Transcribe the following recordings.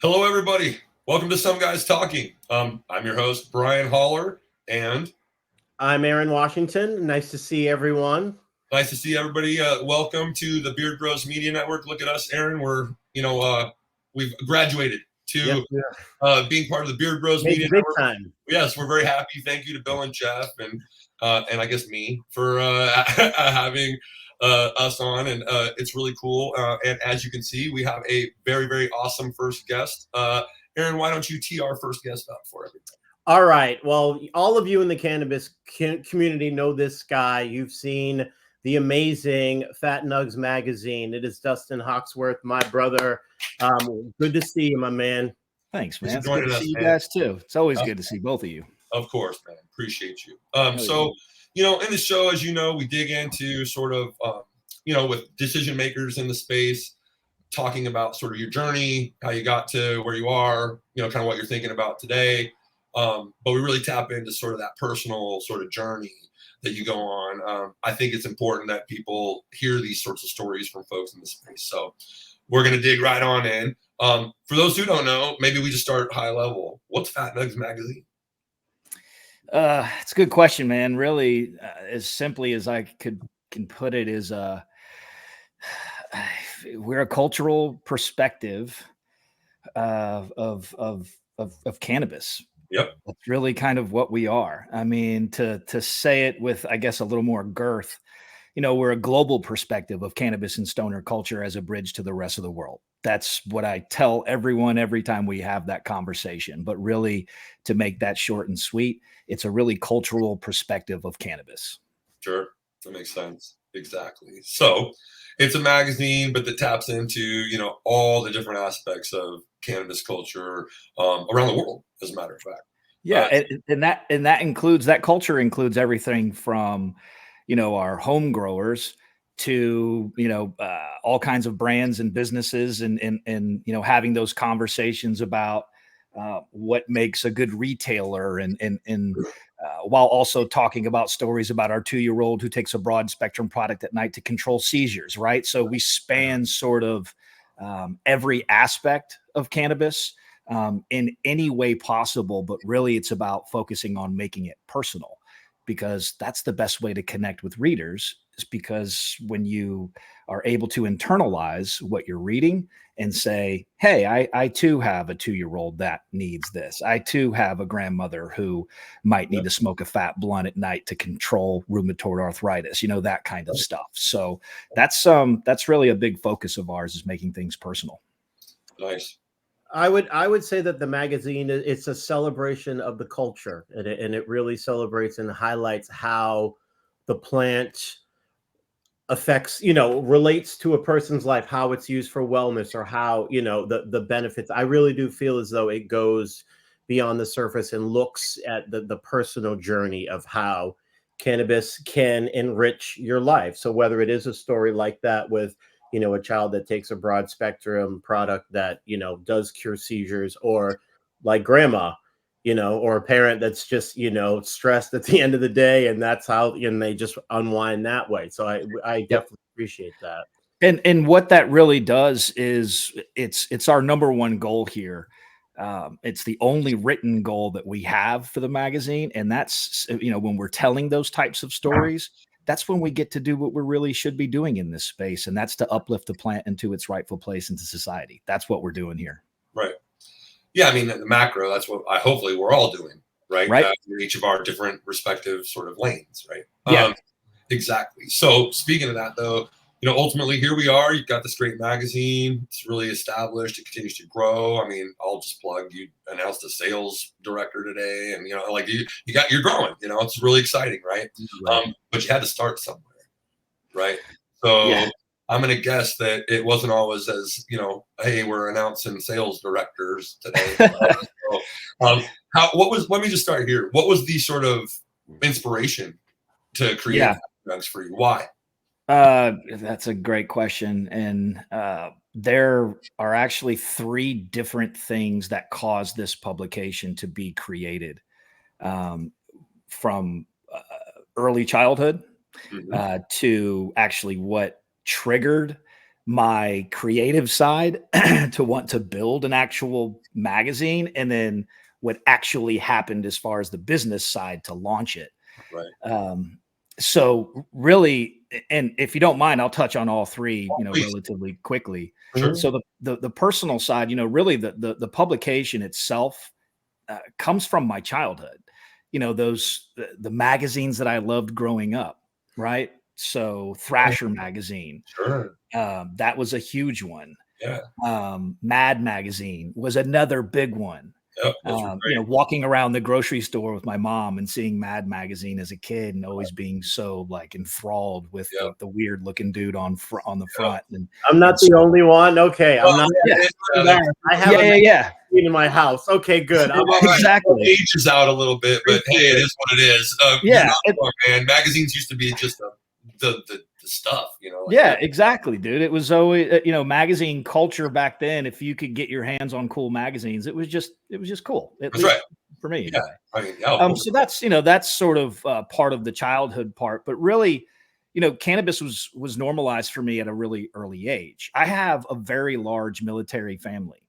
Hello, everybody. Welcome to Some Guys Talking. I'm your host, Brian Holler, and I'm Aaron Washington. Nice to see everyone. nice to see everybody. Welcome to the Beard Bros Media Network. Look at us, Aaron. We've graduated to being part of the Beard Bros Media big Network. Time. Yes, we're very happy. Thank you to Bill and Jeff and I guess me for having us on, and it's really cool. And as you can see, we have a very, very awesome first guest. Aaron, why don't you tee our first guest up for everybody? All right. Well, all of you in the cannabis community know this guy. You've seen the amazing Fat Nugs Magazine. It is Dustin Hoxworth, my brother. Good to see you, my man. Thanks, man. It's good to see you guys too. It's always good to see both of you. Of course, man. Appreciate you. In the show, as you know, we dig into sort of, with decision makers in the space, talking about sort of your journey, how you got to where you are, kind of what you're thinking about today. But we really tap into sort of that personal sort of journey that you go on. I think it's important that people hear these sorts of stories from folks in the space. So we're going to dig right on in. For those who don't know, maybe we just start high level. What's Fat Nugs Magazine? It's a good question, man. Really, as simply as I can put it, is we're a cultural perspective of cannabis. Yep. That's really kind of what we are. I mean, to say it with, I guess, a little more girth, we're a global perspective of cannabis and stoner culture as a bridge to the rest of the world. That's what I tell everyone every time we have that conversation. But really, to make that short and sweet, it's a really cultural perspective of cannabis. Sure. That makes sense. Exactly. So it's a magazine, but that taps into, all the different aspects of cannabis culture around the world, as a matter of fact. Yeah. And that includes, that culture includes everything from, our home growers to, all kinds of brands and businesses and having those conversations about what makes a good retailer and while also talking about stories about our 2-year-old who takes a broad spectrum product at night to control seizures, right? So we span sort of every aspect of cannabis in any way possible, but really it's about focusing on making it personal, because that's the best way to connect with readers, is because when you are able to internalize what you're reading and say, hey, I too have a 2-year-old that needs this. I too have a grandmother who might need to smoke a fat blunt at night to control rheumatoid arthritis, that kind of stuff. So that's really a big focus of ours, is making things personal. Nice. I would say that the magazine, it's a celebration of the culture, and it really celebrates and highlights how the plant affects, relates to a person's life, how it's used for wellness, or how, the benefits. I really do feel as though it goes beyond the surface and looks at the personal journey of how cannabis can enrich your life. So whether it is a story like that with, a child that takes a broad spectrum product that, does cure seizures, or like grandma, or a parent that's just, stressed at the end of the day, and that's how, they just unwind that way. So I definitely appreciate that. And what that really does is it's our number one goal here. It's the only written goal that we have for the magazine. And that's, when we're telling those types of stories, that's when we get to do what we really should be doing in this space. And that's to uplift the plant into its rightful place into society. That's what we're doing here. Right. Yeah. I mean, in the macro, that's what hopefully we're all doing, right? In each of our different respective sort of lanes, right? Yeah. Exactly. So speaking of that, though, ultimately here we are. You've got this great magazine. It's really established. It continues to grow. I mean, I'll just plug. You announced a sales director today, and you're growing. It's really exciting, right? But you had to start somewhere, right? So yeah. I'm going to guess that it wasn't always as, hey, we're announcing sales directors today. Let me just start here. What was the sort of inspiration to create drugs for you? Why? That's a great question. And there are actually 3 different things that caused this publication to be created, from early childhood to actually what triggered my creative side to want to build an actual magazine, and then what actually happened as far as the business side to launch it. Right. So really, and if you don't mind, I'll touch on all three, Please. relatively quickly. Sure. So the personal side, really the publication itself comes from my childhood. The magazines that I loved growing up, right? So Thrasher magazine, Sure. that was a huge one. Yeah. Mad magazine was another big one. Yep. Those were great. Walking around the grocery store with my mom and seeing Mad magazine as a kid and always being so like enthralled with Yep. the weird looking dude on the front. And I'm not the only one. Okay, I'm not. Yeah. I have a yeah. in my house. Okay, good. Exactly. Ages out a little bit, but hey, it is what it is. Yeah. Man, magazines used to be just the stuff, Yeah, exactly, dude. It was always, magazine culture back then. If you could get your hands on cool magazines, it was just cool. That's right. For me. Yeah. Anyway. I mean, So that's sort of part of the childhood part, but really, cannabis was normalized for me at a really early age. I have a very large military family,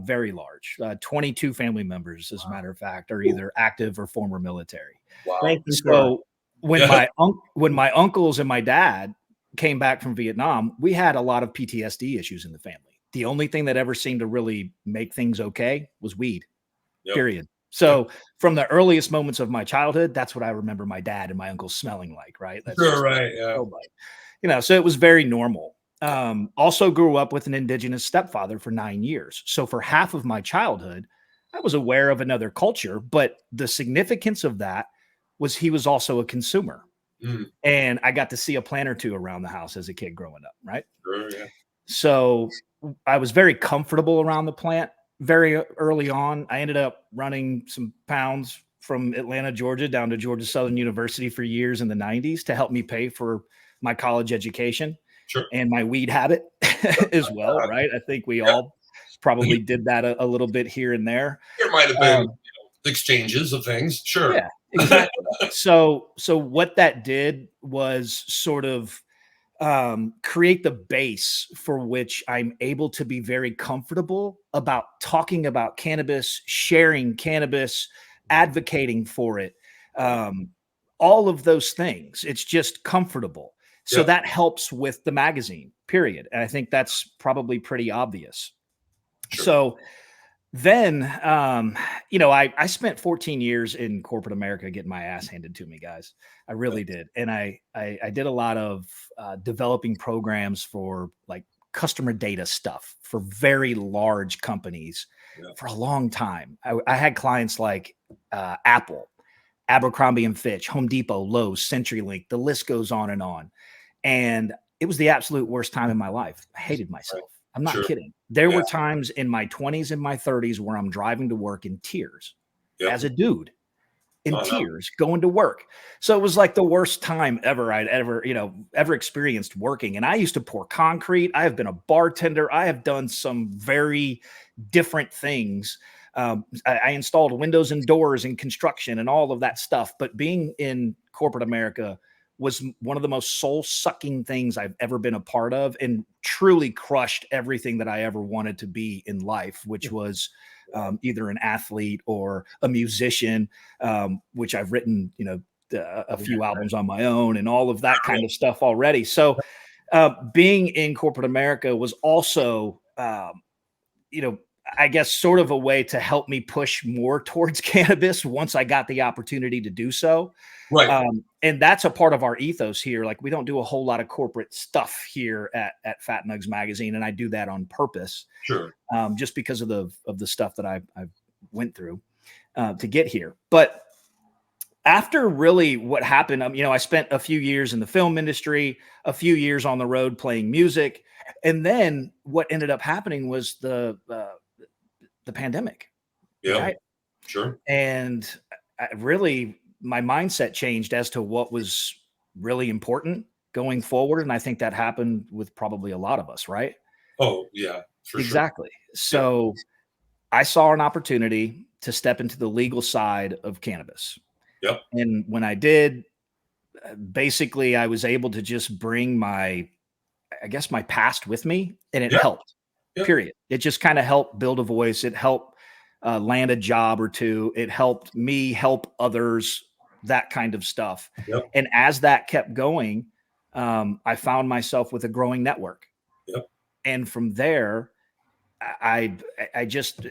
very large, 22 family members, as a matter of fact, are either active or former military. Wow. Thank you, So when my uncles and my dad came back from Vietnam, we had a lot of PTSD issues in the family. The only thing that ever seemed to really make things okay was weed. Yep. Period. So from the earliest moments of my childhood, that's what I remember my dad and my uncle smelling like, right? That's sure, right. Yeah. So it was very normal. Also grew up with an indigenous stepfather for 9 years. So for half of my childhood, I was aware of another culture, but the significance of that was he was also a consumer. Mm. And I got to see a plant or two around the house as a kid growing up, right? Sure, yeah. So I was very comfortable around the plant very early on. I ended up running some pounds from Atlanta, Georgia, down to Georgia Southern University for years in the 90s to help me pay for my college education. Sure. And my weed habit as well, right? I think we all probably did that a little bit here and there. There might have been exchanges of things. Sure. Yeah, exactly. So what that did was sort of create the base for which I'm able to be very comfortable about talking about cannabis, sharing cannabis, advocating for it, all of those things. It's just comfortable. So that helps with the magazine, period. And I think that's probably pretty obvious. Sure. So then, I spent 14 years in corporate America getting my ass handed to me, guys. I really did. And I did a lot of developing programs for like customer data stuff for very large companies for a long time. I had clients like Apple, Abercrombie and Fitch, Home Depot, Lowe's, CenturyLink. The list goes on and on. And it was the absolute worst time in my life. I hated myself. I'm not kidding. There were times in my 20s and my 30s where I'm driving to work in tears as a dude, in tears, going to work. So it was like the worst time I'd ever experienced working. And I used to pour concrete. I have been a bartender. I have done some very different things. I installed windows and doors in construction and all of that stuff. But being in corporate America was one of the most soul-sucking things I've ever been a part of, and truly crushed everything that I ever wanted to be in life, which was either an athlete or a musician, which I've written, a few albums on my own and all of that kind of stuff already. So being in corporate America was also, I guess sort of a way to help me push more towards cannabis once I got the opportunity to do so. Right. And that's a part of our ethos here. Like we don't do a whole lot of corporate stuff here at Fat Nugs Magazine. And I do that on purpose. Sure. Just because of the stuff that I went through to get here. But after really what happened, I spent a few years in the film industry, a few years on the road playing music. And then what ended up happening was the pandemic. Yeah. Right? Sure. And my mindset changed as to what was really important going forward. And I think that happened with probably a lot of us, right? Oh, yeah. Exactly. Sure. So I saw an opportunity to step into the legal side of cannabis. Yep. And when I did, basically I was able to just bring my I guess, my past with me, and it Yeah. helped. Yeah. Period. It just kind of helped build a voice. It helped land a job or two. It helped me help others, that kind of stuff. Yep. And as that kept going, I found myself with a growing network. Yep. And from there, I just,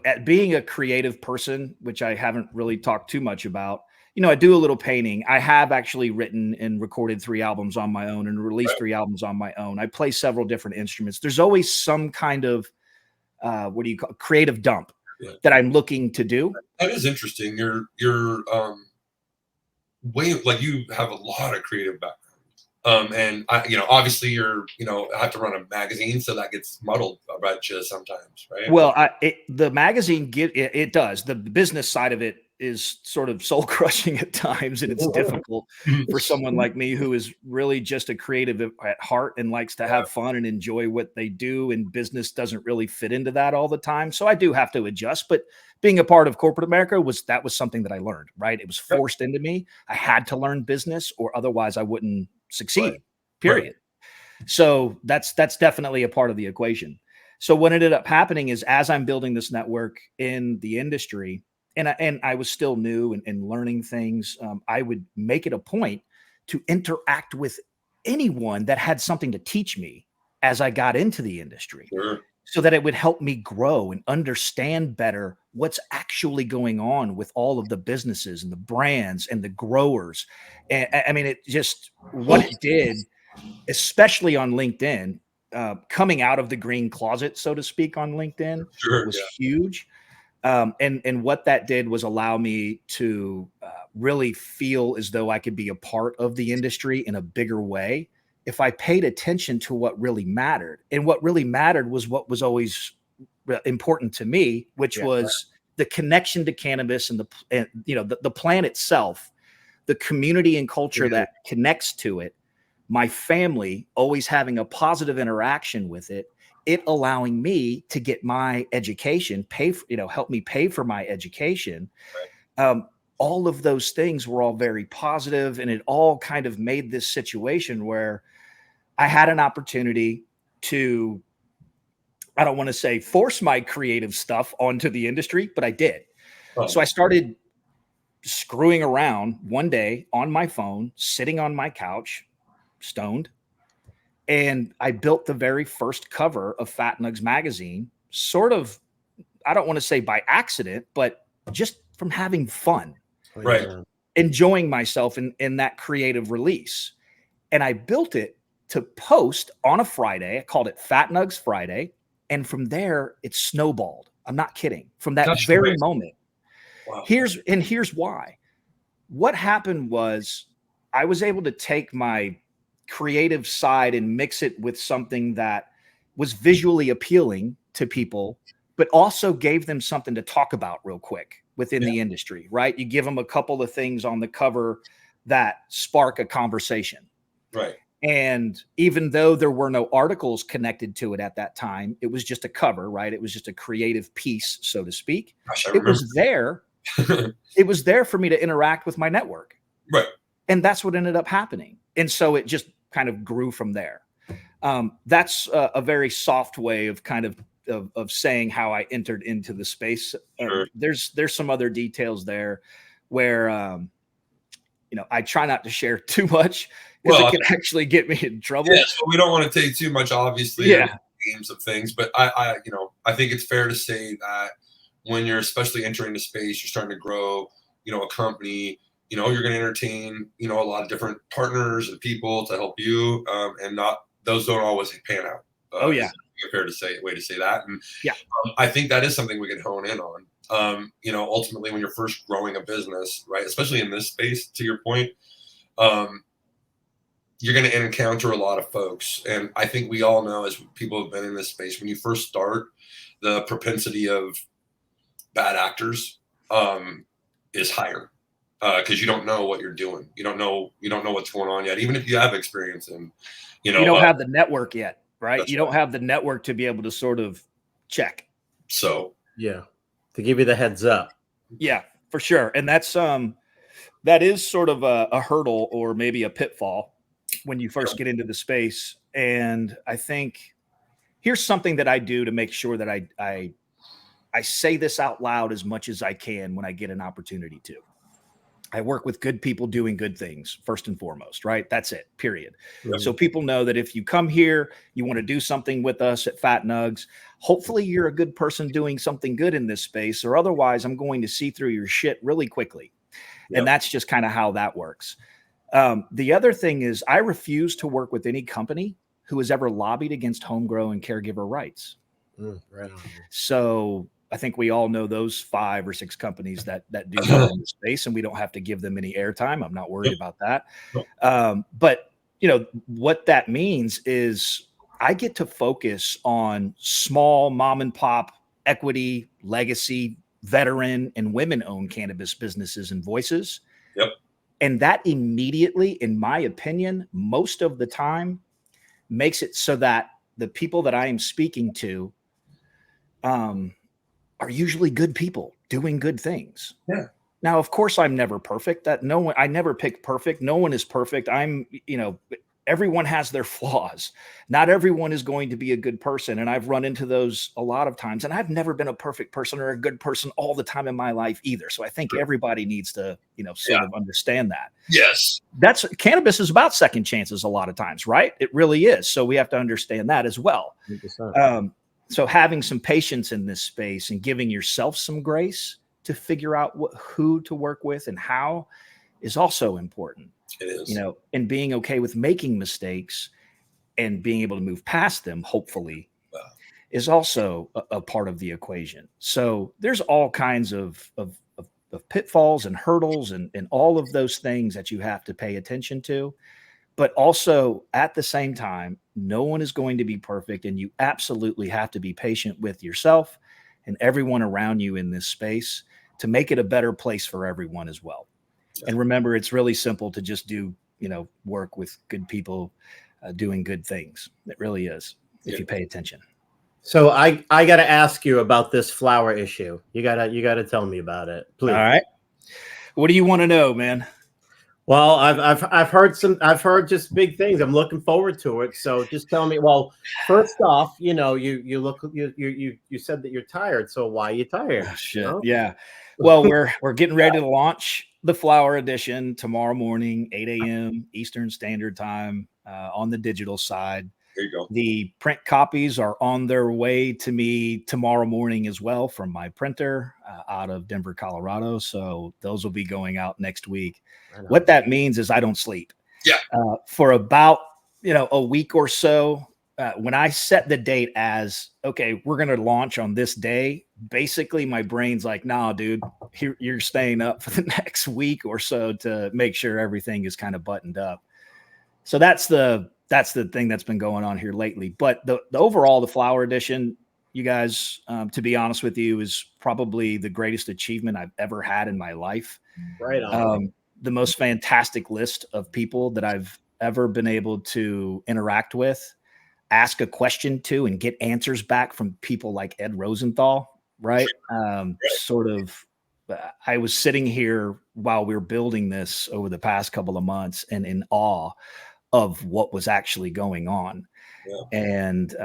at being a creative person, which I haven't really talked too much about, I do a little painting. I have actually written and recorded 3 albums on my own and released 3 albums on my own. I play several different instruments. There's always some kind of, creative dump that I'm looking to do. That is interesting. You're way, like, you have a lot of creative background. And obviously you're, have to run a magazine, so that gets muddled about you sometimes, right? Well, the magazine it does. The business side of it is sort of soul crushing at times, and it's difficult for someone like me who is really just a creative at heart and likes to have fun and enjoy what they do. And business doesn't really fit into that all the time. So I do have to adjust, but being a part of corporate America was something that I learned, right? It was forced into me. I had to learn business, or otherwise I wouldn't succeed, period. Right. So that's definitely a part of the equation. So what ended up happening is, as I'm building this network in the industry, and I was still new and learning things, I would make it a point to interact with anyone that had something to teach me as I got into the industry, so that it would help me grow and understand better what's actually going on with all of the businesses and the brands and the growers. And I mean, it just, what it did, especially on LinkedIn, coming out of the green closet, so to speak, on LinkedIn was huge. And what that did was allow me to really feel as though I could be a part of the industry in a bigger way if I paid attention to what really mattered. And what really mattered was what was always important to me, which was the connection to cannabis and the plant itself, the community and culture that connects to it, my family always having a positive interaction with it, it allowing me to get my education, help me pay for my education. All of those things were all very positive, and it all kind of made this situation where I had an opportunity to, I don't want to say force my creative stuff onto the industry, but I did. So I started screwing around one day on my phone, sitting on my couch, stoned. And I built the very first cover of Fat Nugs Magazine, sort of, I don't want to say by accident, but just from having fun, right? Enjoying myself in that creative release. And I built it to post on a Friday. I called it Fat Nugs Friday. And from there, it snowballed. I'm not kidding. From that very moment. Wow. Here's why. What happened was, I was able to take my creative side and mix it with something that was visually appealing to people, but also gave them something to talk about real quick within the industry, right? You give them a couple of things on the cover that spark a conversation. Right. And even though there were no articles connected to it at that time, it was just a cover, right? It was just a creative piece, so to speak. Gosh, it was there. It was there for me to interact with my network. Right. And that's what ended up happening. And so it just kind of grew from there. That's a very soft way of kind of saying how I entered into the space. There's some other details there where, I try not to share too much, because it can actually get me in trouble. Yeah, so we don't want to take too much, obviously, names of things, but I think it's fair to say that when you're especially entering the space, you're starting to grow, a company, you're going to entertain, a lot of different partners and people to help you, and those don't always pan out. Fair to say, way to say that. And I think that is something we can hone in on. Ultimately, when you're first growing a business, right, especially in this space, to your point, you're going to encounter a lot of folks. And I think we all know, as people have been in this space, when you first start, the propensity of bad actors is higher, because you don't know what you're doing. You don't know what's going on yet, even if you have experience. And you don't have the network yet, right? You don't right. have the network to be able to sort of check. So to give you the heads up. Yeah, for sure. And that is sort of a hurdle, or maybe a pitfall, when you first get into the space. And I think here's something that I do to make sure that I say this out loud as much as I can when I get an opportunity to. I work with good people doing good things, first and foremost, right? That's it, period. Mhm. So people know that if you come here, you want to do something with us at Fat Nugs, hopefully you're a good person doing something good in this space, or otherwise I'm going to see through your shit really quickly. Yep. And that's just kind of how that works. The other thing is I refuse to work with any company who has ever lobbied against home grow and caregiver rights. Right on. So I think we all know those 5 or 6 companies that do that in the space, and we don't have to give them any airtime. I'm not worried about that. But you know what that means is I get to focus on small mom and pop equity, legacy, veteran, and women-owned cannabis businesses and voices. Yep. And that immediately, in my opinion, most of the time makes it so that the people that I am speaking to are usually good people doing good things. Yeah. Now, of course, I'm never perfect. I never pick perfect. No one is perfect. Everyone has their flaws. Not everyone is going to be a good person. And I've run into those a lot of times. And I've never been a perfect person or a good person all the time in my life either. So I think everybody needs to, sort of understand that. Yes. Cannabis is about second chances a lot of times, right? It really is. So we have to understand that as well. So having some patience in this space and giving yourself some grace to figure out who to work with and how is also important. It is. And being okay with making mistakes and being able to move past them, hopefully, is also a part of the equation. So there's all kinds of pitfalls and hurdles and all of those things that you have to pay attention to. But also at the same time, no one is going to be perfect, and you absolutely have to be patient with yourself and everyone around you in this space to make it a better place for everyone as well. Yeah. And remember, it's really simple to just do, work with good people doing good things. It really is, if you pay attention. So I got to ask you about this flower issue. You gotta tell me about it, please. All right. What do you want to know, man? Well, I've heard just big things. I'm looking forward to it. So just tell me. Well, first off, you said that you're tired. So why are you tired? Oh, shit. Yeah. Well, we're getting ready to launch the flower edition tomorrow morning, 8 a.m. Eastern Standard Time on the digital side. There you go. The print copies are on their way to me tomorrow morning as well from my printer out of Denver, Colorado. So those will be going out next week. What that means is I don't sleep. Yeah. For about, a week or so. When I set the date as, okay, we're going to launch on this day, basically my brain's like, nah, dude, you're staying up for the next week or so to make sure everything is kind of buttoned up. So that's the thing that's been going on here lately. But the overall, the flower edition, you guys, to be honest with you, is probably the greatest achievement I've ever had in my life. Right on. The most fantastic list of people that I've ever been able to interact with, ask a question to, and get answers back from people like Ed Rosenthal, right? I was sitting here while we were building this over the past couple of months and in awe of what was actually going on. Yeah. And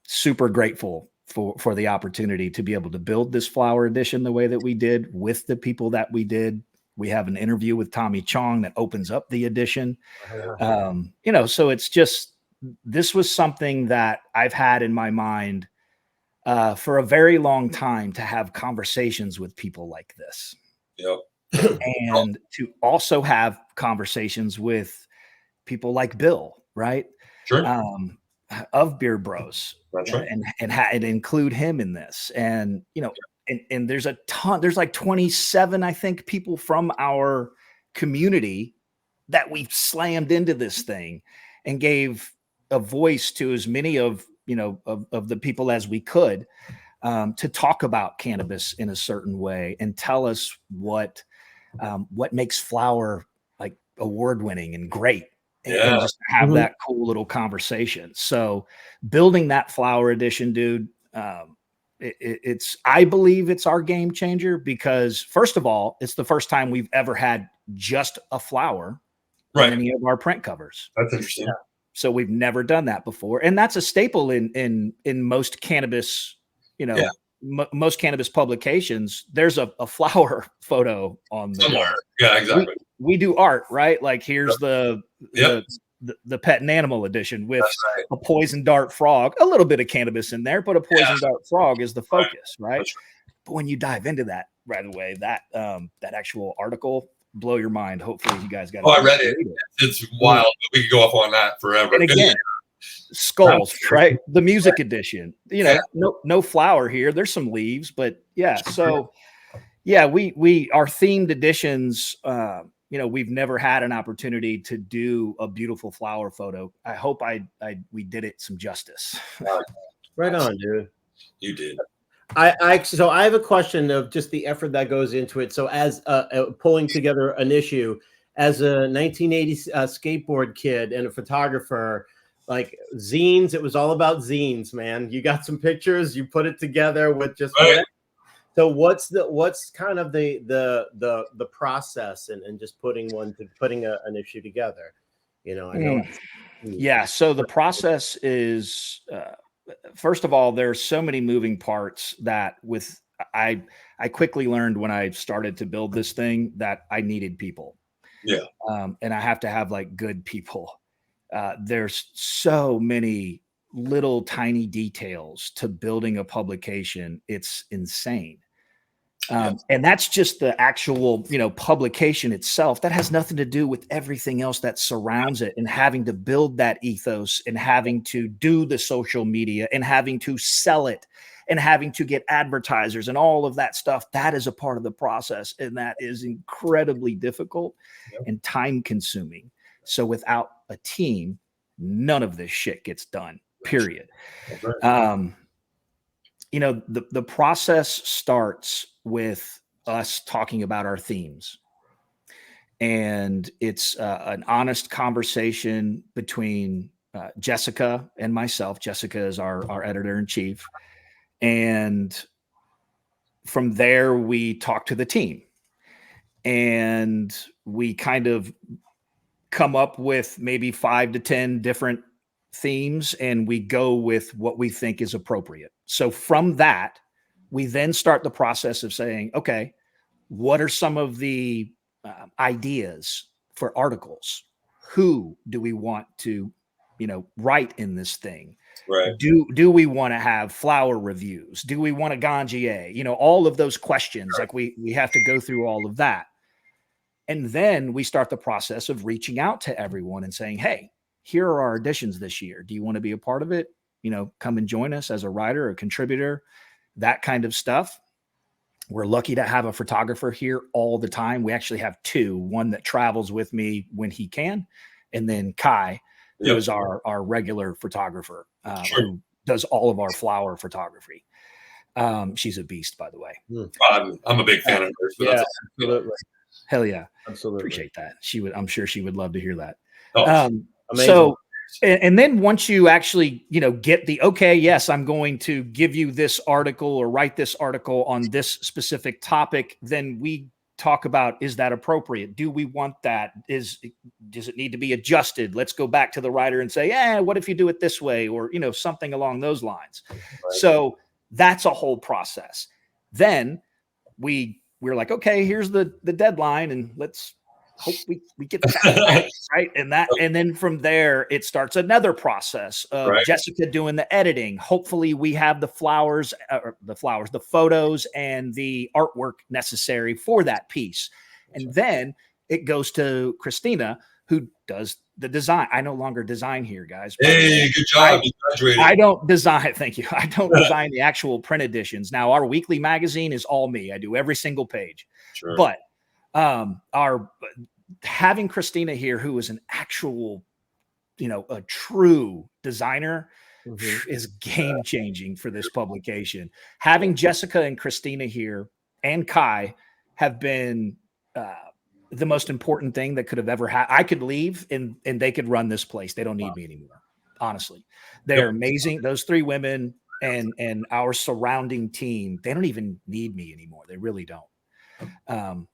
super grateful for the opportunity to be able to build this flower edition the way that we did with the people that we did. We have an interview with Tommy Chong that opens up the edition. So it's just, this was something that I've had in my mind for a very long time, to have conversations with people like this. Yep. And to also have conversations with people like Bill, right? Sure. Of Beer Bros. That's right. And include him in this. And, and there's a ton, there's like 27, I think, people from our community that we've slammed into this thing and gave a voice to as many of the people as we could to talk about cannabis in a certain way and tell us what makes flower like award-winning and great. Yeah. And just have that cool little conversation. So building that flower edition, dude, I believe it's our game changer, because first of all, it's the first time we've ever had just a flower on any of our print covers. That's interesting. So we've never done that before. And that's a staple in most cannabis, most cannabis publications. There's a flower photo on the somewhere. cover. Yeah, exactly. We do art, right? Like here's the pet and animal edition with a poison dart frog, a little bit of cannabis in there, but a poison dart frog is the focus, right? But when you dive into that right away, that actual article, blow your mind. Hopefully you guys got I read it. It's wild. We could go off on that forever. And again, skulls, right? The music edition, no flower here. There's some leaves, but so we our themed editions, we've never had an opportunity to do a beautiful flower photo. I hope we did it some justice. Right on, dude. You did. So I have a question of just the effort that goes into it. So as pulling together an issue, as a 1980s skateboard kid and a photographer, like zines, it was all about zines, man. You got some pictures, you put it together with just so what's kind of the process and just putting an issue together, I know. So the process is first of all, there's so many moving parts that I quickly learned when I started to build this thing that I needed people. Yeah. And I have to have like good people. There's so many little tiny details to building a publication. It's insane. And that's just the actual, publication itself. That has nothing to do with everything else that surrounds it, and having to build that ethos, and having to do the social media, and having to sell it, and having to get advertisers and all of that stuff. That is a part of the process. And that is incredibly difficult and time consuming. So without a team, none of this shit gets done, period. The process starts with us talking about our themes. And it's an honest conversation between Jessica and myself. Jessica is our editor-in-chief. And from there, we talk to the team. And we kind of come up with maybe 5 to 10 different themes, and we go with what we think is appropriate. So from that, we then start the process of saying, okay, what are some of the ideas for articles? Who do we want to, write in this thing? Right. Do we want to have flower reviews? Do we want a ganjier? All of those questions, like we have to go through all of that. And then we start the process of reaching out to everyone and saying, hey, here are our editions this year. Do you want to be a part of it? Come and join us as a writer, a contributor, that kind of stuff. We're lucky to have a photographer here all the time. We actually have 2, one that travels with me when he can, and then Kai, who is our regular photographer, who does all of our flower photography. She's a beast, by the way. I'm a big fan of hers. Yeah, absolutely. Hell yeah. Absolutely. Appreciate that. I'm sure she would love to hear that. Amazing. So, and then once you actually, get the, okay, yes, I'm going to give you this article or write this article on this specific topic, then we talk about, is that appropriate? Do we want that? Does it need to be adjusted? Let's go back to the writer and say, what if you do it this way? Or, something along those lines. Right. So that's a whole process. Then we're like, okay, here's the deadline, and let's hope we get that right. And then from there, it starts another process of Jessica doing the editing. Hopefully we have the photos and the artwork necessary for that piece. And then it goes to Christina, who does the design. I no longer design here, guys. Hey, good job. I don't design. Thank you. I don't design the actual print editions. Now, our weekly magazine is all me. I do every single page. Sure. But our having Christina here, who is an actual, a true designer, is game changing for this publication. Having Jessica and Christina here and Kai have been the most important thing that could have ever happened. I could leave and they could run this place. They don't need me anymore. Honestly, they're amazing. Those 3 women and our surrounding team, they don't even need me anymore. They really don't.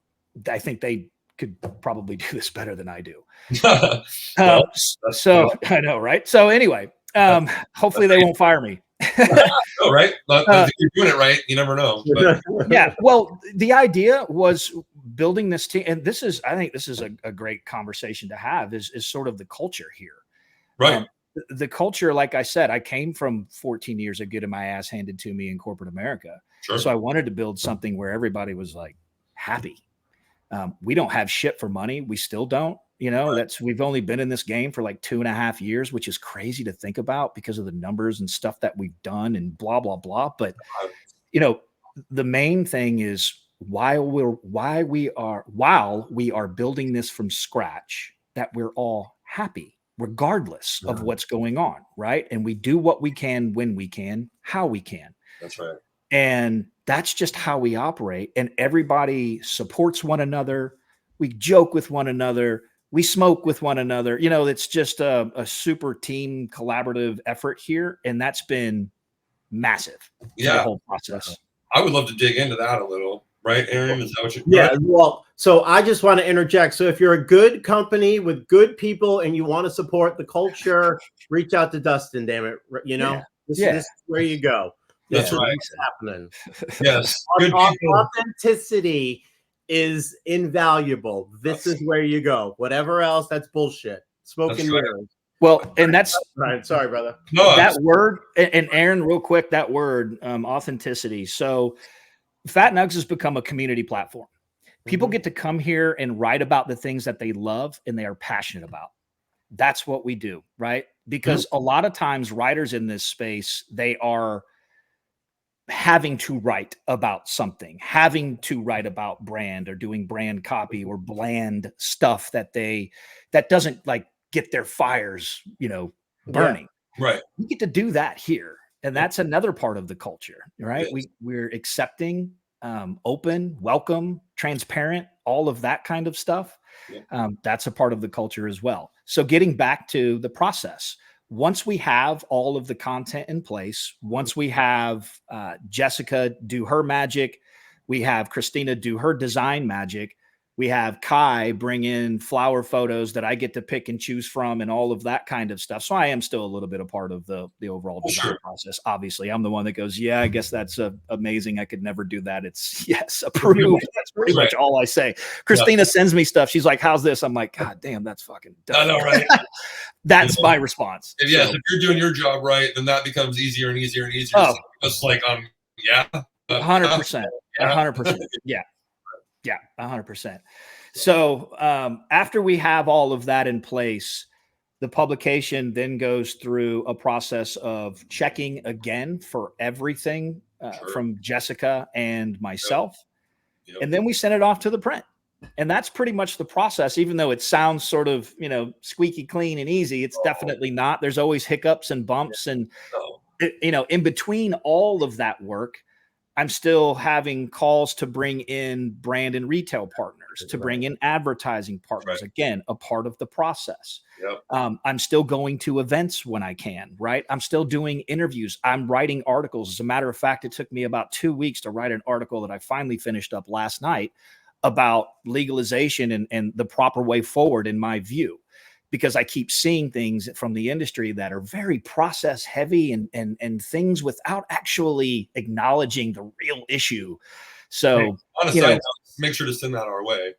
I think they could probably do this better than I do. Well, So I know, right? So anyway, hopefully they won't fire me. Oh, right. If you're doing it right, you never know. But. Yeah. Well, the idea was building this team, and I think this is a great conversation to have is sort of the culture here. Right. The culture, like I said, I came from 14 years of getting my ass handed to me in corporate America. Sure. So I wanted to build something where everybody was like happy. We don't have shit for money. We still don't. We've only been in this game for like 2.5 years, which is crazy to think about because of the numbers and stuff that we've done and blah, blah, blah. But, the main thing is while we are building this from scratch, that we're all happy, regardless of what's going on. Right. And we do what we can, when we can, how we can. That's right. And that's just how we operate. And everybody supports one another. We joke with one another. We smoke with one another. It's just a super team collaborative effort here. And that's been massive. Yeah. The whole process. I would love to dig into that a little. Right, Aaron? Is that what you're Yeah. Well, so I just want to interject. So if you're a good company with good people and you want to support the culture, reach out to Dustin, damn it. This is where you go. That's right. What's happening. Yes. Good people. Authenticity is invaluable. This is where you go. Whatever else, that's bullshit. Smoking mirrors. Well, and that's right. Sorry, brother. No, that word, and Aaron, real quick, that word, authenticity. So Fat Nugs has become a community platform. People get to come here and write about the things that they love and they are passionate about. That's what we do, right? Because a lot of times writers in this space, they are having to write about something, having to write about brand or doing brand copy or bland stuff that doesn't like get their fires, burning. Yeah. Right. We get to do that here. And that's another part of the culture, right? Yes. We're accepting, open, welcome, transparent, all of that kind of stuff. Yeah. That's a part of the culture as well. So getting back to the process, once we have all of the content in place, once we have Jessica do her magic, we have Christina do her design magic, we have Kai bring in flower photos that I get to pick and choose from and all of that kind of stuff. So I am still a little bit a part of the overall design process. Obviously, I'm the one that goes, yeah, I guess that's amazing. I could never do that. It's yes, approved. That's pretty much all I say. Christina sends me stuff. She's like, how's this? I'm like, God damn, that's fucking dumb. I know, right? That's my response. Yes, if you're doing your job right, then that becomes easier and easier and easier. Oh. It's like, 100%. 100%. Yeah. Yeah, 100%. So after we have all of that in place, the publication then goes through a process of checking again for everything from Jessica and myself. Yep. And then we send it off to the print. And that's pretty much the process, even though it sounds sort of, squeaky clean and easy. It's definitely not. There's always hiccups and bumps. And, in between all of that work, I'm still having calls to bring in brand and retail partners, to bring in advertising partners. Right. Again, a part of the process. Yep. I'm still going to events when I can, right? I'm still doing interviews. I'm writing articles. As a matter of fact, it took me about 2 weeks to write an article that I finally finished up last night about legalization and the proper way forward, in my view, because I keep seeing things from the industry that are very process heavy and things without actually acknowledging the real issue. So honestly, make sure to send that our way.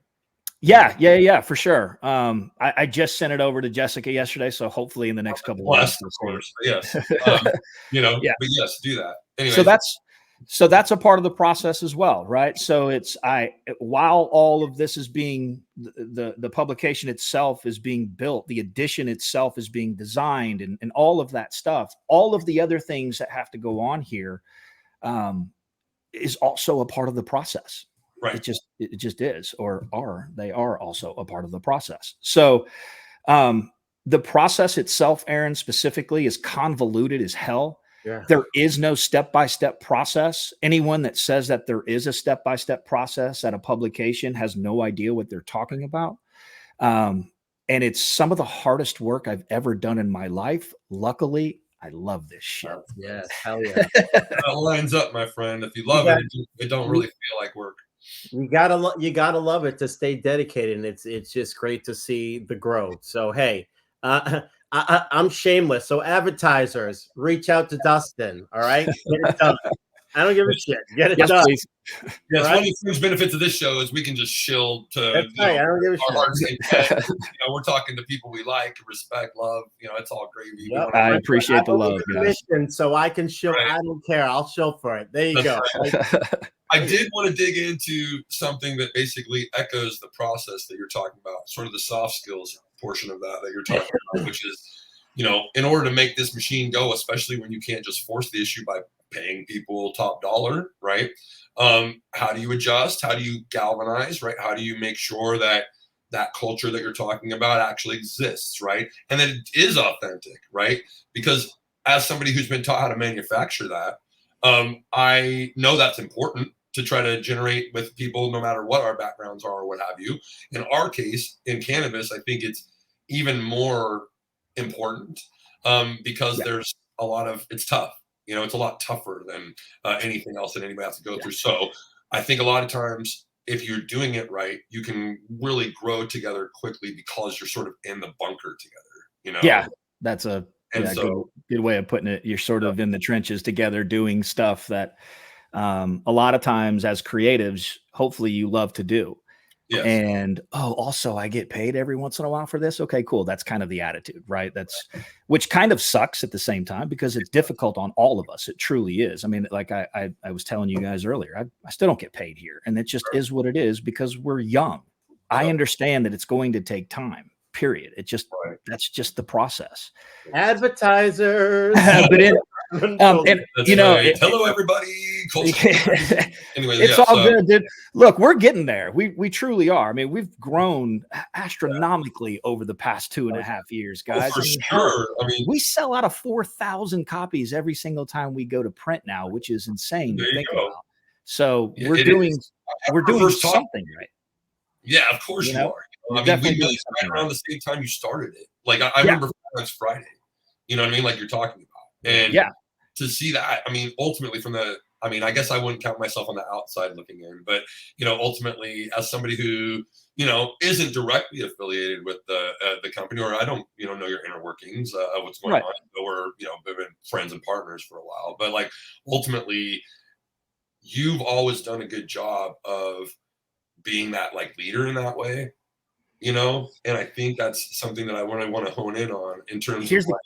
Yeah, for sure. I just sent it over to Jessica yesterday, so hopefully in the next couple of weeks. Of course, yes. But yes, do that. Anyway, so that's a part of the process as well, right? So while all of this is being the publication itself is being built, the edition itself is being designed, and all of that stuff, all of the other things that have to go on here is also a part of the process. Right. It just is, they are also a part of the process. So the process itself, Aaron, specifically, is convoluted as hell. Yeah. There is no step-by-step process. Anyone that says that there is a step-by-step process at a publication has no idea what they're talking about. And it's some of the hardest work I've ever done in my life. Luckily, I love this shit. Yes, hell yeah. That lines up, my friend. If you love it don't really feel like work. You gotta love it to stay dedicated, and it's just great to see the growth. So hey, I'm shameless. So advertisers, reach out to Dustin. All right, get it done. I don't give a shit. Get it Yes, done. please. Yes, Right? one of the huge benefits of this show is we can just shill to That's right. I don't give a our heart's shit. content. We're talking to people we like, respect, love. It's all gravy. Yep. I appreciate the love, guys. So I can show. Right. I don't care. I'll show for it. There you That's go. right. I did want to dig into something that basically echoes the process that you're talking about, sort of the soft skills portion of that you're talking about, which is, in order to make this machine go, especially when you can't just force the issue by paying people top dollar, right? How do you adjust? How do you galvanize, right? How do you make sure that that culture that you're talking about actually exists, right? And that it is authentic, right? Because as somebody who's been taught how to manufacture that, I know that's important to try to generate with people, no matter what our backgrounds are or what have you. In our case, in cannabis, I think it's even more important because there's a lot of, it's tough. It's a lot tougher than anything else that anybody has to go through. So I think a lot of times, if you're doing it right, you can really grow together quickly because you're sort of in the bunker together. Yeah, that's a so, good way of putting it. You're sort of in the trenches together doing stuff that a lot of times as creatives, hopefully you love to do. yes. And also I get paid every once in a while for this. Okay, cool. That's kind of the attitude, right? Which kind of sucks at the same time because it's difficult on all of us. It truly is. I mean, like I was telling you guys earlier, I still don't get paid here, and it just is what it is because we're young. I understand that it's going to take time. Period. That's just the process. Advertisers. But hello everybody. Anyway, it's all good, dude. Look, we're getting there. We truly are. I mean, we've grown astronomically over the past 2.5 years, guys. For sure. I mean, we sell out of 4,000 copies every single time we go to print now, which is insane to think about. So we're doing something right. Yeah, of course you are. I mean, we really started around the same time you started it. Like I remember next Friday. You know what I mean? Like you're talking about. And to see that, I mean, ultimately I guess I wouldn't count myself on the outside looking in, but ultimately as somebody who, isn't directly affiliated with the company, or I don't, know your inner workings of what's going on. Or, we've been friends and partners for a while, but like ultimately you've always done a good job of being that like leader in that way, and I think that's something that I want to hone in on in terms of like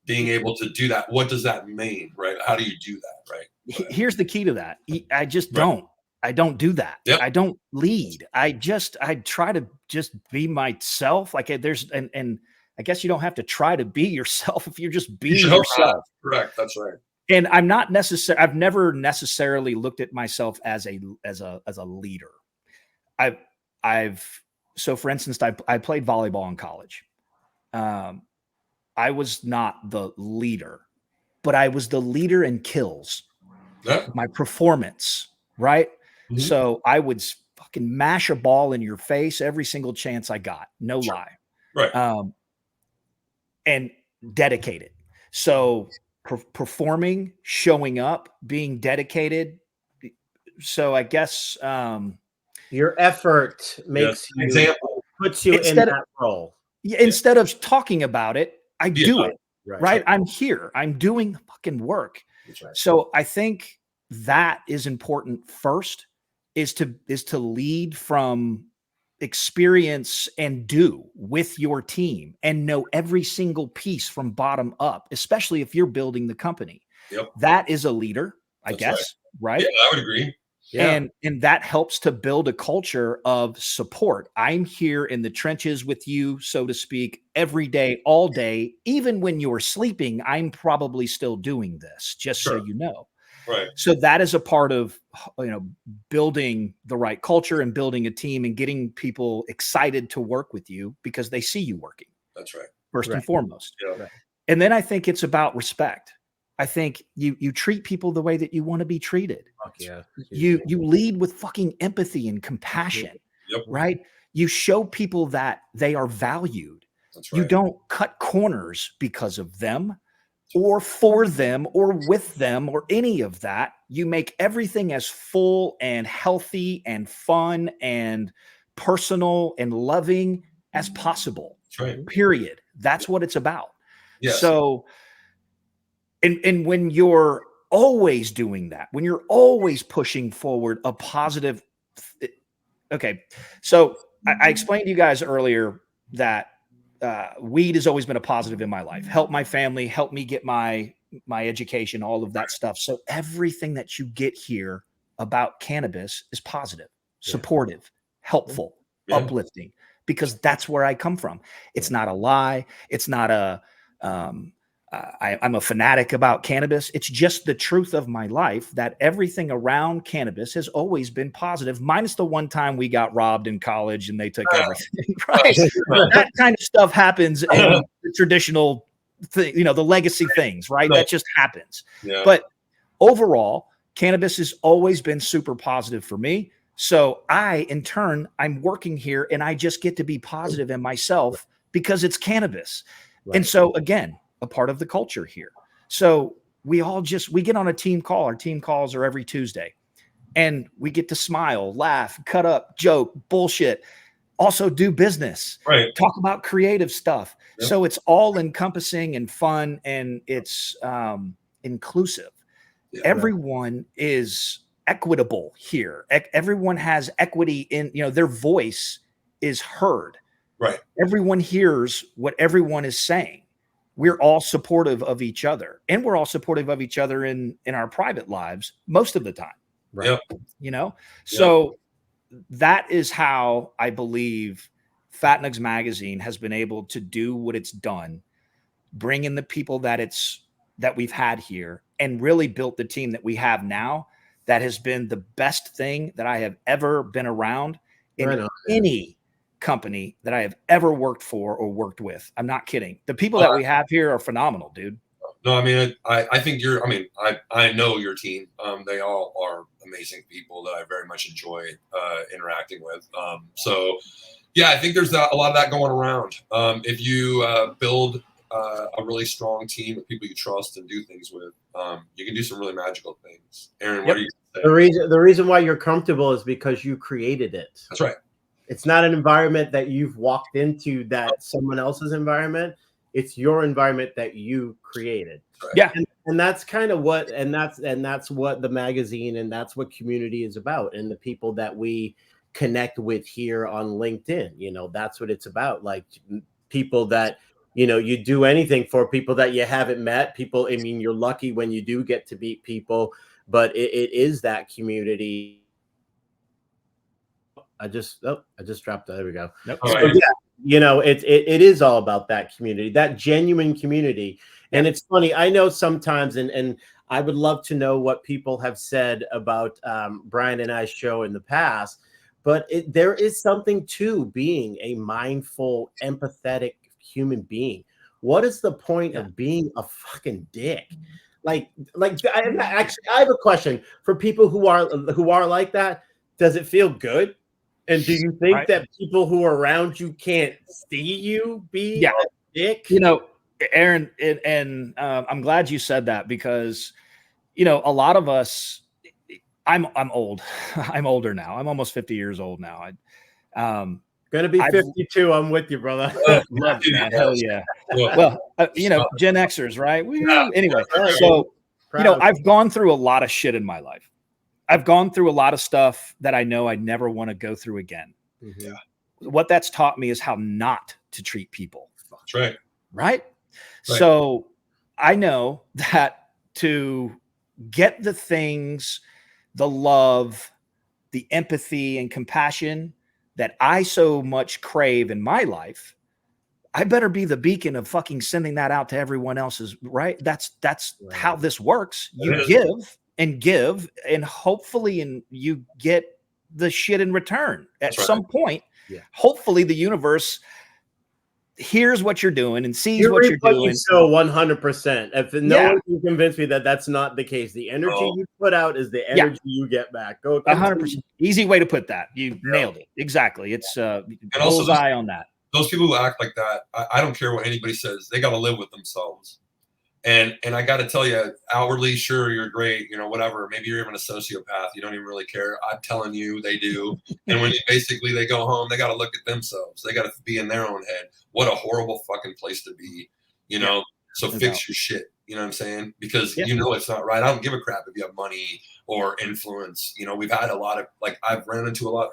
being able to do that. What does that mean, right? How do you do that, right? Here's the key to that. I just don't. I don't do that. Yep. I don't lead. I try to just be myself. Like and I guess you don't have to try to be yourself if you're just being yourself. Correct. That's right. And I'm not I've never necessarily looked at myself as a leader. So for instance, I played volleyball in college. I was not the leader, but I was the leader in kills. Yeah. My performance, right? Mm-hmm. So I would fucking mash a ball in your face every single chance I got. No lie. Right. And dedicated. So performing, showing up, being dedicated. So I guess your effort makes you puts you in that role. Instead of talking about it, I do it. Right. I'm here. I'm doing the fucking work. Right. So I think that is important first, is to lead from experience and do with your team and know every single piece from bottom up, especially if you're building the company. Yep. That is a leader, I guess. Right. Yeah, I would agree. Yeah. And that helps to build a culture of support. I'm here in the trenches with you, so to speak, every day, all day. Even when you're sleeping, I'm probably still doing this, just so you know. Right. So that is a part of, building the right culture and building a team and getting people excited to work with you because they see you working. That's right. First and foremost. Yeah. Right. And then I think it's about respect. I think you treat people the way that you want to be treated. Fuck yeah. You lead with fucking empathy and compassion, right? You show people that they are valued. That's right. You don't cut corners because of them. or for them or with them or any of that. You make everything as full and healthy and fun and personal and loving as possible. That's right. Period. That's what it's about. Yes. So, and when you're always doing that, when you're always pushing forward a positive, okay. So I explained to you guys earlier that weed has always been a positive in my life. Help my family, help me get my education, all of that stuff. So everything that you get here about cannabis is positive, supportive, helpful, uplifting, because that's where I come from. It's not a lie. It's not a I'm a fanatic about cannabis. It's just the truth of my life that everything around cannabis has always been positive, minus the one time we got robbed in college and they took everything. Right? That kind of stuff happens in the traditional thing, you know, the legacy things, right? That just happens. Yeah. But overall, cannabis has always been super positive for me. So in turn, I'm working here and I just get to be positive in myself because it's cannabis. Right. And so again, a part of the culture here. So we get on a team call. Our team calls are every Tuesday and we get to smile, laugh, cut up, joke, bullshit, also do business, talk about creative stuff. Yep. So it's all encompassing and fun and it's inclusive. Yeah, everyone is equitable here. Everyone has equity in, you know, their voice is heard. Right. Everyone hears what everyone is saying. We're all supportive of each other and we're all supportive of each other in our private lives most of the time. Right. Yep. You know, so that is how I believe Fat Nugs Magazine has been able to do what it's done, bring in the people that we've had here and really built the team that we have now. That has been the best thing that I have ever been around in any company that I have ever worked for or worked with. I'm not kidding. The people that we have here are phenomenal, dude. No, I mean, I think I know your team. They all are amazing people that I very much enjoy interacting with. So yeah, I think there's a lot of that going around. If you build a really strong team of people you trust and do things with, you can do some really magical things. Aaron, what do you say? The reason why you're comfortable is because you created it. That's right. It's not an environment that you've walked into that someone else's environment. It's your environment that you created. Right. Yeah. And that's kind of what, and that's what the magazine and that's what community is about. And the people that we connect with here on LinkedIn, you know, that's what it's about. Like people that, you know, you do anything for, people that you haven't met, people. I mean, you're lucky when you do get to meet people, but it is that community. I just dropped that. There we go. Nope. So, yeah, you know, it is all about that community, that genuine community. And it's funny. I know sometimes, and I would love to know what people have said about Brian and I's show in the past, but there is something to being a mindful, empathetic human being. What is the point of being a fucking dick? I have a question for people who are like that. Does it feel good? And do you think that people who are around you can't see you be a dick? You know, Aaron, and I'm glad you said that because, you know, a lot of us, I'm old. I'm older now. I'm almost 50 years old now. Gonna be 52. I'm with you, brother. Love it, man. Hell yeah. Well, you know, Gen Xers, right? Anyway, so, you know, I've gone through a lot of shit in my life. I've gone through a lot of stuff that I know I never want to go through again. Mm-hmm. What that's taught me is how not to treat people. That's right. Right? So I know that to get the things, the love, the empathy and compassion that I so much crave in my life, I better be the beacon of fucking sending that out to everyone else's, right? That's how this works. You give and hopefully you get the shit in return at some point. Yeah. Hopefully the universe hears what you're doing and sees what you're doing. So 100%. If no one can convince me that that's not the case, the energy you put out is the energy you get back. Go 100%. Easy way to put that. You nailed it. Exactly. It's bullseye on that. Those people who act like that, I don't care what anybody says. They got to live with themselves. And I got to tell you, outwardly, sure, you're great, you know, whatever. Maybe you're even a sociopath. You don't even really care. I'm telling you, they do. And when they go home, they got to look at themselves. They got to be in their own head. What a horrible fucking place to be, you know? So fix your shit. You know what I'm saying? Because you know it's not right. I don't give a crap if you have money or influence. You know, we've had a lot of, like, I've ran into a lot,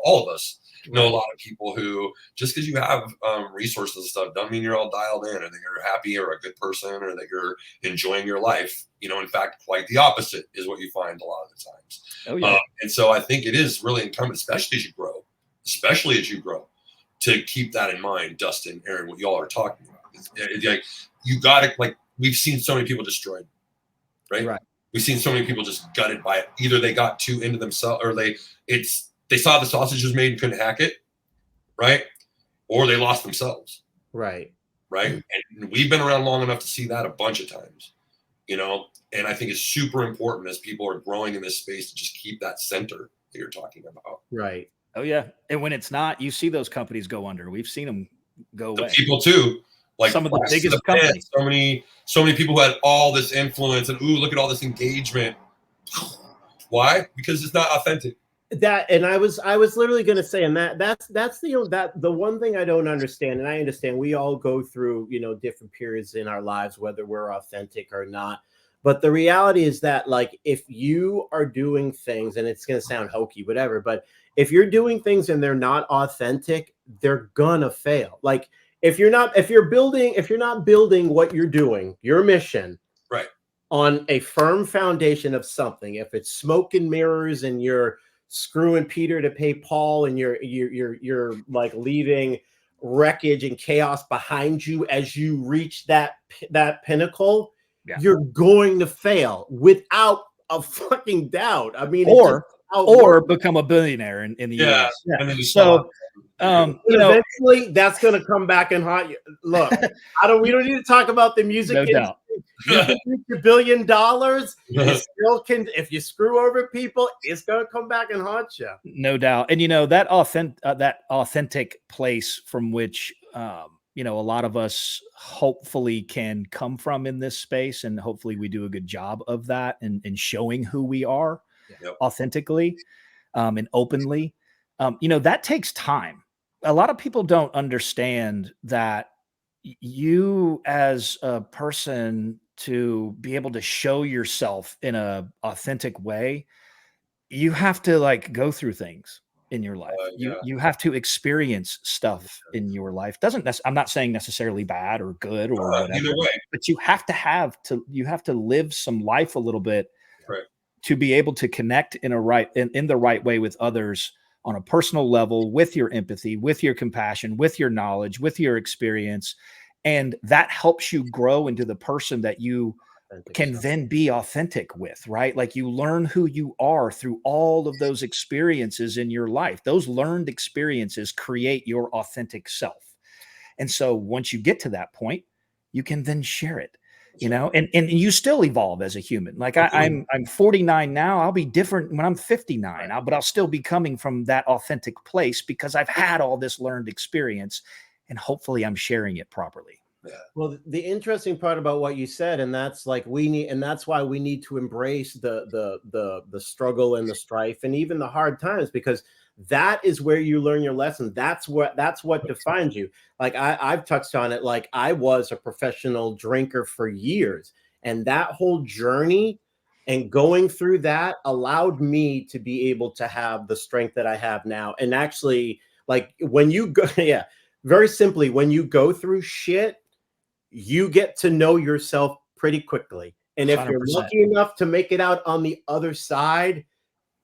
all of us know a lot of people who, just because you have resources and stuff, doesn't mean you're all dialed in, or that you're happy or a good person, or that you're enjoying your life. You know, in fact, quite the opposite is what you find a lot of the times. Oh yeah. And so I think it is really incumbent, especially as you grow, to keep that in mind, Dustin, Aaron, what y'all are talking about. It's like, you got to, like, we've seen so many people destroyed, right? We've seen so many people just gutted by it. Either they got too into themselves, or they saw the sausage was made and couldn't hack it, right? Or they lost themselves. Right. And we've been around long enough to see that a bunch of times, you know? And I think it's super important as people are growing in this space to just keep that center that you're talking about. Right. Oh yeah. And when it's not, you see those companies go under. We've seen them go away. People too. Like some of the biggest companies. So many people who had all this influence and look at all this engagement. Why? Because it's not authentic. That, and I was literally going to say, and that's the one thing I don't understand. And I understand we all go through, you know, different periods in our lives, whether we're authentic or not. But the reality is that, like, if you are doing things, and it's going to sound hokey, whatever, but if you're doing things and they're not authentic, they're gonna fail. Like, if you're not building what you're doing, your mission, right, on a firm foundation of something, if it's smoke and mirrors and you're screwing Peter to pay Paul, and you're like leaving wreckage and chaos behind you as you reach that pinnacle, you're going to fail without a fucking doubt. I mean, or become a billionaire in the US. And then so eventually that's going to come back and haunt you. Look, we don't need to talk about the music no industry. Doubt. You can reach $1 billion. It still can. If you screw over people, it's going to come back and haunt you. No doubt. And, you know, that authentic place from which, you know, a lot of us hopefully can come from in this space. And hopefully we do a good job of that and showing who we are authentically and openly. You know, that takes time. A lot of people don't understand that you as a person, to be able to show yourself in a authentic way, you have to, like, go through things in your life. You have to experience stuff in your life. I'm not saying necessarily bad or good or whatever, either way, but you have to live some life a little bit to be able to connect in the right way with others on a personal level, with your empathy, with your compassion, with your knowledge, with your experience. And that helps you grow into the person that you can then be authentic with, right? Like, you learn who you are through all of those experiences in your life. Those learned experiences create your authentic self. And so once you get to that point, you can then share it, you know, and you still evolve as a human. Like, I'm 49 now. I'll be different when I'm 59, but I'll still be coming from that authentic place because I've had all this learned experience, and hopefully I'm sharing it properly. Well, the interesting part about what you said, and that's like that's why we need to embrace the struggle and the strife and even the hard times, because that is where you learn your lesson. That's what defines you. Like, I've touched on it. Like, I was a professional drinker for years, and that whole journey and going through that allowed me to be able to have the strength that I have now. And actually, like, when you go, very simply, when you go through shit, you get to know yourself pretty quickly. And if 100%. You're lucky enough to make it out on the other side,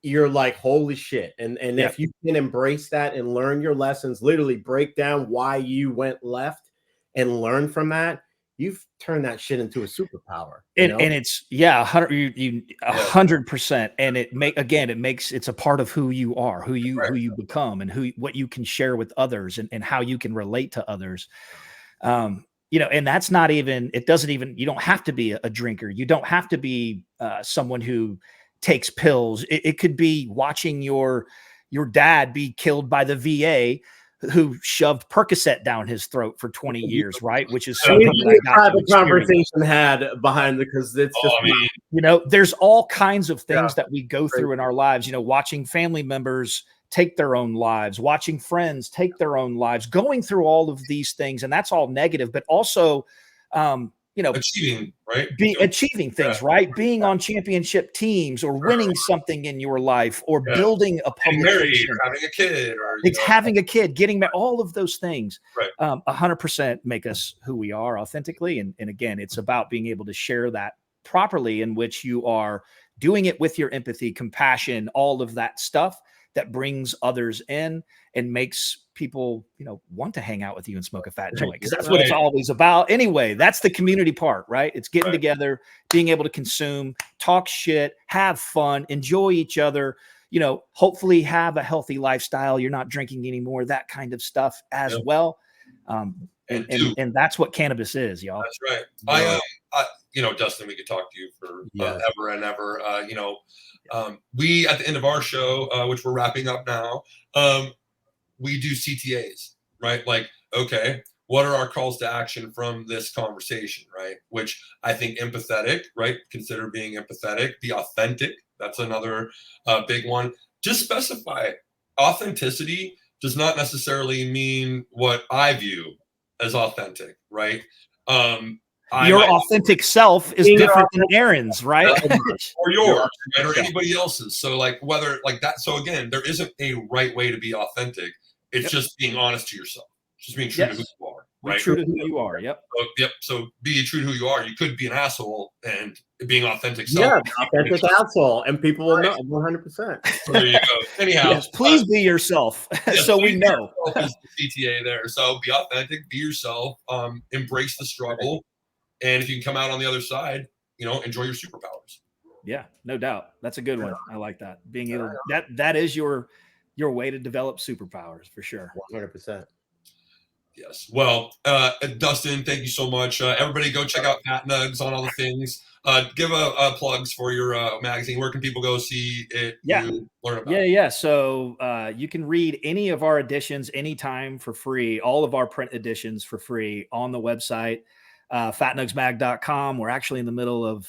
you're like, holy shit. And if you can embrace that and learn your lessons, literally break down why you went left and learn from that, you've turned that shit into a superpower. And it's 100%. And it's a part of who you are, who you become, and what you can share with others, and how you can relate to others. You know, and that's not even, you don't have to be a drinker. You don't have to be someone who takes pills. It could be watching your dad be killed by the VA who shoved Percocet down his throat for 20 years, right? Which is We something that I got to the experience. conversation had behind because it's just You know, there's all kinds of things Yeah. that we go through in our lives, you know, watching family members take their own lives, watching friends take their own lives, going through all of these things. And that's all negative, but also, you know, achieving, right? Achieving things, right? Being on championship teams or winning something in your life or building a publication, or having a kid, or it's having a kid, getting married, all of those things, right. 100% make us who we are authentically. And again, it's about being able to share that properly, in which you are doing it with your empathy, compassion, all of that stuff that brings others in and makes people, you know, want to hang out with you and smoke a fat joint, because that's what it's always about. Anyway, that's the community part, right? It's getting together, being able to consume, talk shit, have fun, enjoy each other, you know, hopefully have a healthy lifestyle. You're not drinking anymore, that kind of stuff as well. And that's what cannabis is, y'all. That's right. I you know, Dustin, we could talk to you for ever and ever. You know, we at the end of our show, which we're wrapping up now, we do CTAs, right? Like, okay, what are our calls to action from this conversation, right? Which I think empathetic, right? Consider being empathetic, be authentic. That's another big one. Just specify authenticity does not necessarily mean what I view as authentic, right? Your authentic self is different than Aaron's, right? Or yours, right? Or anybody else's. So like whether like that. So again, there isn't a right way to be authentic. It's just being honest to yourself. Just being true to who you are. Right? True to who you are. Yep. So be true to who you are. You could be an asshole and being authentic self. Yeah, authentic asshole, and people will know 100%. So there you go. Anyhow, please be yourself. So we know. Is the CTA there. So be authentic, be yourself, embrace the struggle. And if you can come out on the other side, you know, enjoy your superpowers. Yeah, no doubt. That's a good one. I like that. Being able that is your way to develop superpowers for sure. 100%. Yes. Well, Dustin, thank you so much. Everybody go check out Fat Nugs on all the things. Give a plugs for your magazine. Where can people go see it? Learn about it? Yeah. So you can read any of our editions anytime for free. All of our print editions for free on the website. fatnugsmag.com. We're actually in the middle of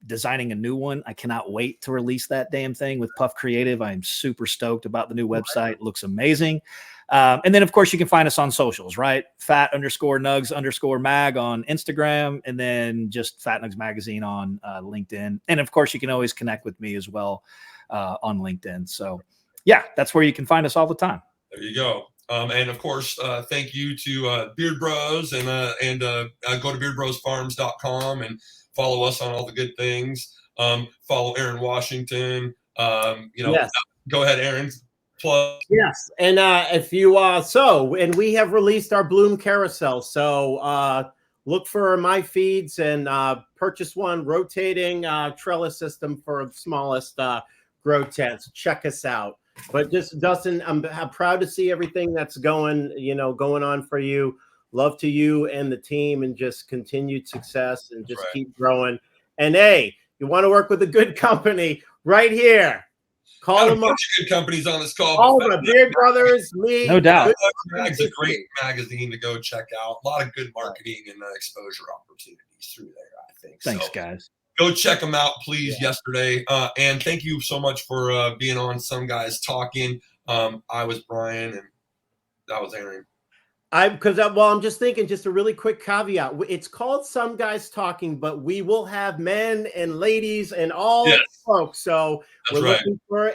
designing a new one. I cannot wait to release that damn thing with Puff Creative. I'm super stoked about the new website. It looks amazing. And then of course you can find us on socials, right? Fat_Nugs_mag on Instagram, and then just Fat Nugs Magazine on LinkedIn. And of course you can always connect with me as well on LinkedIn. So yeah, that's where you can find us all the time. There you go. And of course, thank you to Beard Bros, and go to beardbrosfarms.com and follow us on all the good things. Follow Aaron Washington. Go ahead, Aaron. Plug. Yes, and if you and we have released our Bloom Carousel. So look for my feeds and purchase one rotating trellis system for the smallest grow tents. Check us out. But just Dustin, I'm proud to see everything that's going on for you. Love to you and the team, and just continued success, and just keep growing. And hey, you want to work with a good company right here. Call them up. Good companies on this call. All the Beard Brothers, me. No doubt. It's a great magazine to go check out. A lot of good marketing and exposure opportunities through there, I think. Thanks, guys. Go check them out, please, yesterday. And thank you so much for being on Some Guys Talking. I was Brian, and that was Aaron. I'm just thinking, just a really quick caveat. It's called Some Guys Talking, but we will have men and ladies and all folks. So we're looking for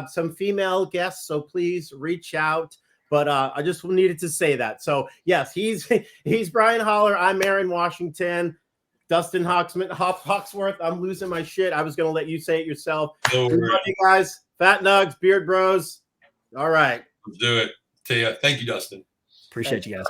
some female guests. So please reach out. But I just needed to say that. So yes, he's Brian Holler. I'm Aaron Washington. Dustin Hoxworth. I'm losing my shit. I was going to let you say it yourself. Love you guys. Fat Nugs, Beard Bros. All right. Let's do it. Thank you, Dustin. Appreciate you guys.